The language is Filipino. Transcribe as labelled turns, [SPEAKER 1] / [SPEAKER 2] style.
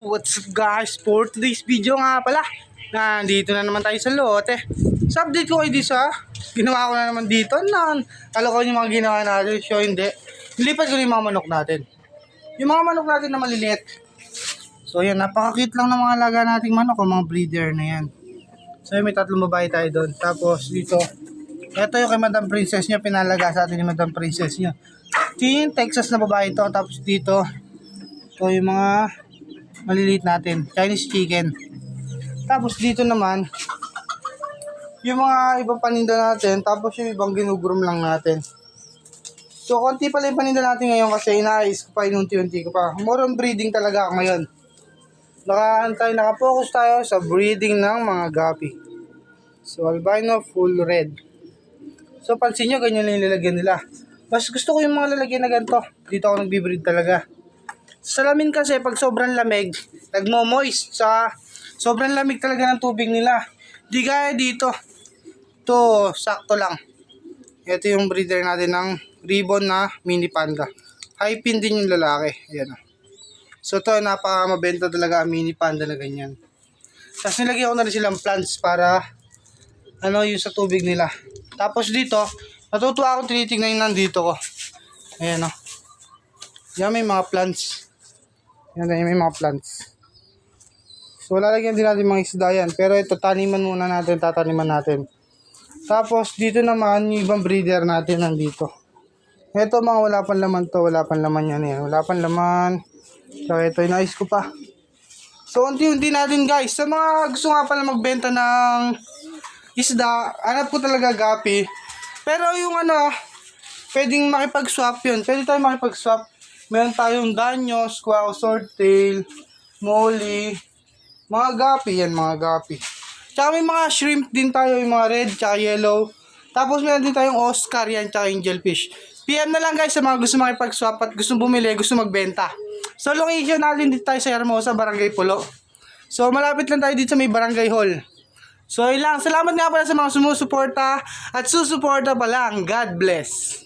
[SPEAKER 1] What's up guys, for today's video nga pala, nandito na naman tayo sa lote. Sa update ko kayo dito ginawa ko na naman dito kala ko yung mga ginawa natin, so hindi. Nilipat ko yung mga manok natin. Yung mga manok natin na maliliit. So yan, napaka-cute lang ng mga alaga nating manok, mga breeder na yan. So may tatlong babae tayo doon. Tapos dito, ito yung kay Madam Princess niya, pinalaga sa atin ni Madam Princess niya. Yung Texas na babae ito. Tapos dito, ito yung mga maliliit natin, Chinese chicken. Tapos dito naman yung mga ibang paninda natin, tapos yung ibang ginugrom lang natin. So konti pala yung paninda natin ngayon kasi inaayos ko pa, inunti-unti ko pa. More on breeding talaga ako ngayon. Naka-focus tayo sa breeding ng mga guppy. So albino full red. So pansin nyo, ganyan lang yung lalagyan nila. Mas gusto ko yung mga lalagyan na ganito. Dito ako nagbe-breed talaga. Salamin kasi pag sobrang lamig, nagmo-moist. Sa sobrang lamig talaga ng tubig nila. Di gaya dito. Ito, sakto lang. Ito yung breeder natin ng ribbon na mini panda. High pin din yung lalaki. Ayan o. So ito, napaka-mabenta talaga ang mini panda na ganyan. Tapos nilagyan ko na rin silang plants para yung sa tubig nila. Tapos dito, natutuwa akong tinitignan yung nandito ko. Ayan o. Yan, may mga plants. Yan, may mga plants. So lalagyan din natin mga isda yan. Pero ito, taniman muna natin, tataniman natin. Tapos dito naman, yung ibang breeder natin nandito. Ito mga wala pang laman to, wala pang laman yan. Wala pang laman. So ito, inayos ko pa. So unti-unti natin guys. Sa mga gusto nga pala magbenta ng isda, hanap ko talaga guppy. Pero yung pwedeng makipag-swap yun. Pwede tayo makipag-swap. Meron tayong danyo, squaw, swordtail, molly, mga guppy yan, mga guppy. Tsaka may mga shrimp din tayo, yung mga red, tsaka yellow. Tapos meron din tayong Oscar yan, tsaka angelfish. PM na lang guys sa mga gusto makipag-swap at gusto bumili, gusto magbenta. So location natin dito tayo sa Hermosa, Barangay Pulo. So malapit lang tayo dito sa may Barangay Hall. So yun lang, salamat nga pala sa mga sumusuporta at susuporta pa lang. God bless.